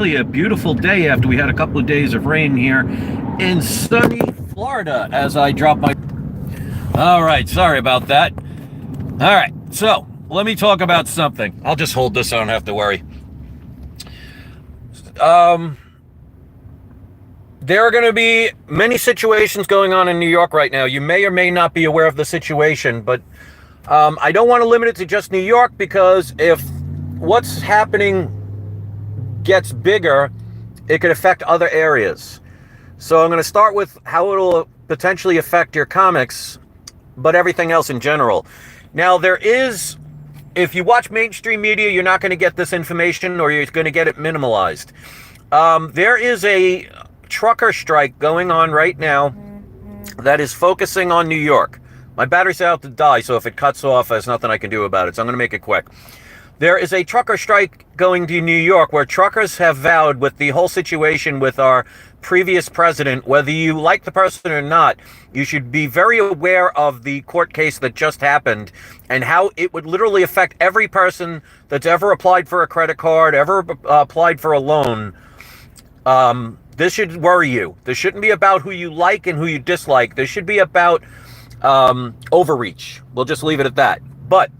Really a beautiful day after we had a couple of days of rain here in sunny Florida as I drop my... All right, sorry about that. All right, so let me talk about something. I'll just hold this, I don't have to worry. There are going to be many situations going on in New York right now. You may or may not be aware of the situation, but I don't want to limit it to just New York, because if what's happening gets bigger, it could affect other areas. So I'm going to start with how it'll potentially affect your comics, but everything else in general. Now, if you watch mainstream media, you're not going to get this information, or you're going to get it minimalized. There is a trucker strike going on right now that is focusing on New York. My battery's out to die, so if it cuts off, there's nothing I can do about it, so I'm going to make it quick. There is a trucker strike going to New York where truckers have vowed, with the whole situation with our previous president, whether you like the person or not, you should be very aware of the court case that just happened and how it would literally affect every person that's ever applied for a credit card, ever applied for a loan. This should worry you. This shouldn't be about who you like and who you dislike. This should be about overreach. We'll just leave it at that. But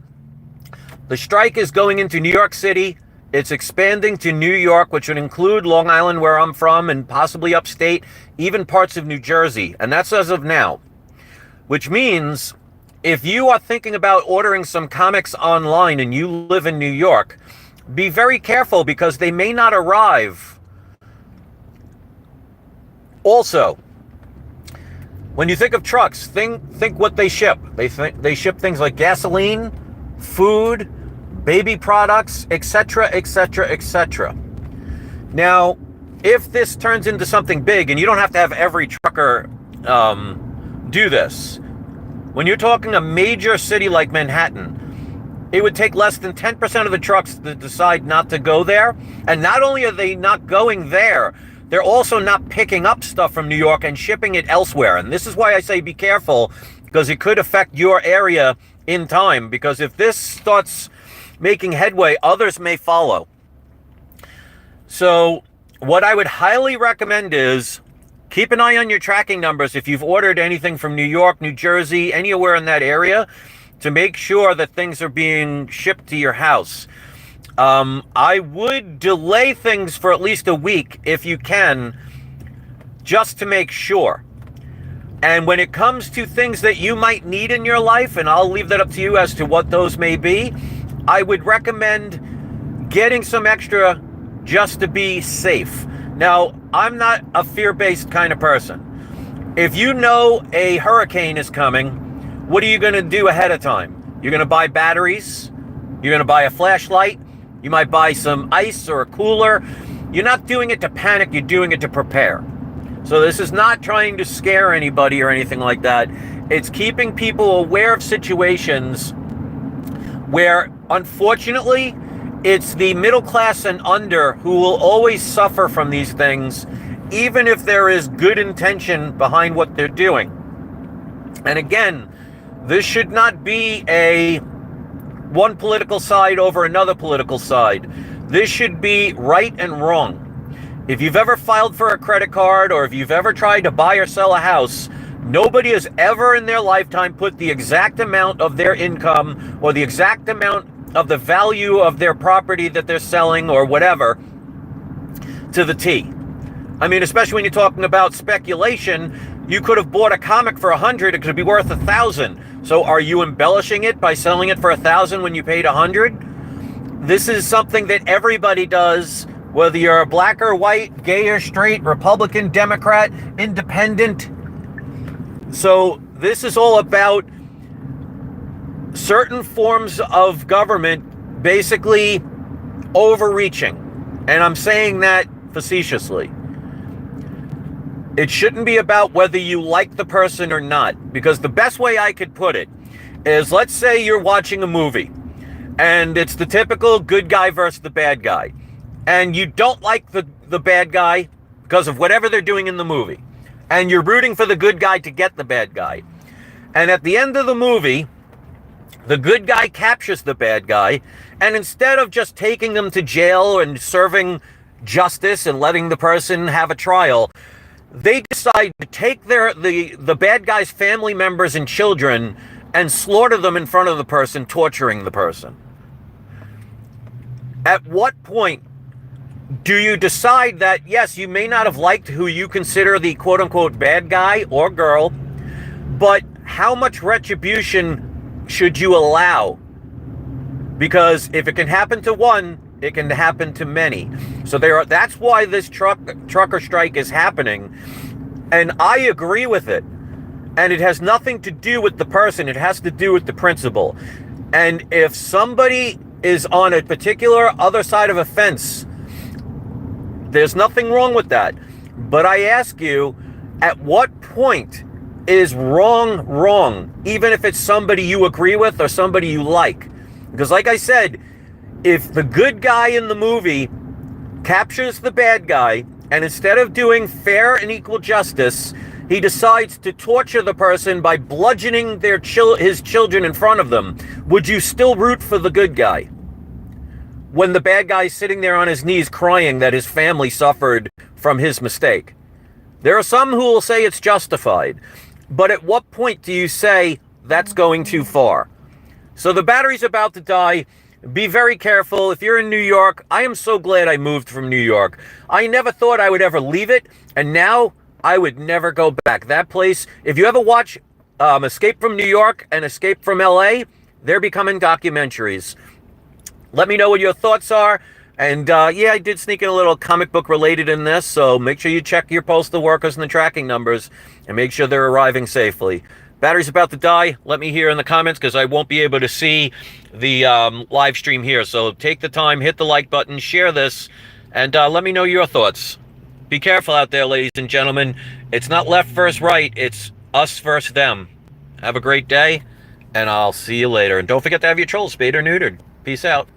the strike is going into New York City. It's expanding to New York, which would include Long Island, where I'm from, and possibly upstate, even parts of New Jersey. And that's as of now. Which means if you are thinking about ordering some comics online and you live in New York, be very careful, because they may not arrive. Also, when you think of trucks, think what they ship. They ship things like gasoline, food, baby products, etc., etc., etc. Now, if this turns into something big, and you don't have to have every trucker do this, when you're talking a major city like Manhattan, it would take less than 10% of the trucks to decide not to go there. And not only are they not going there, they're also not picking up stuff from New York and shipping it elsewhere. And this is why I say be careful, because it could affect your area in time. Because if this starts making headway, others may follow. So what I would highly recommend is keep an eye on your tracking numbers if you've ordered anything from New York, New Jersey, anywhere in that area, to make sure that things are being shipped to your house. I would delay things for at least a week if you can, just to make sure. And when it comes to things that you might need in your life, and I'll leave that up to you as to what those may be, I would recommend getting some extra just to be safe. Now, I'm not a fear-based kind of person. If you know a hurricane is coming, what are you going to do ahead of time? You're going to buy batteries. You're going to buy a flashlight. You might buy some ice or a cooler. You're not doing it to panic. You're doing it to prepare. So this is not trying to scare anybody or anything like that. It's keeping people aware of situations where, unfortunately, it's the middle class and under who will always suffer from these things, even if there is good intention behind what they're doing. And again, this should not be one political side over another political side. This should be right and wrong. If you've ever filed for a credit card, or if you've ever tried to buy or sell a house, nobody has ever in their lifetime put the exact amount of their income or the exact amount of the value of their property that they're selling or whatever to the T. I mean, especially when you're talking about speculation, you could have bought a comic for 100, it could be worth 1,000. So are you embellishing it by selling it for 1,000 when you paid 100? This is something that everybody does, whether you're black or white, gay or straight, Republican, Democrat, independent. So this is all about certain forms of government basically overreaching. And I'm saying that facetiously. It shouldn't be about whether you like the person or not, because the best way I could put it is, let's say you're watching a movie and it's the typical good guy versus the bad guy, and you don't like the bad guy because of whatever they're doing in the movie, and you're rooting for the good guy to get the bad guy. And at the end of the movie, the good guy captures the bad guy, and instead of just taking them to jail and serving justice and letting the person have a trial, they decide to take the bad guy's family members and children and slaughter them in front of the person, torturing the person. At what point do you decide that, yes, you may not have liked who you consider the quote-unquote bad guy or girl, but how much retribution should you allow? Because if it can happen to one, it can happen to many. So that's why this trucker strike is happening. And I agree with it. And it has nothing to do with the person. It has to do with the principle. And if somebody is on a particular other side of a fence, there's nothing wrong with that. But I ask you, at what point is wrong, even if it's somebody you agree with or somebody you like? Because like I said, if the good guy in the movie captures the bad guy, and instead of doing fair and equal justice, he decides to torture the person by bludgeoning his children in front of them, would you still root for the good guy? When the bad guy's sitting there on his knees crying that his family suffered from his mistake. There are some who will say it's justified. But at what point do you say that's going too far? So the battery's about to die. Be very careful. If you're in New York, I am so glad I moved from New York. I never thought I would ever leave it. And now I would never go back. That place, if you ever watch Escape from New York and Escape from LA, they're becoming documentaries. Let me know what your thoughts are. And yeah, I did sneak in a little comic book related in this, so make sure you check your postal workers and the tracking numbers and make sure they're arriving safely. Battery's about to die. Let me hear in the comments because I won't be able to see the live stream here. So take the time, hit the like button, share this, and let me know your thoughts. Be careful out there, ladies and gentlemen. It's not left versus right. It's us versus them. Have a great day, and I'll see you later. And don't forget to have your trolls spayed or neutered. Peace out.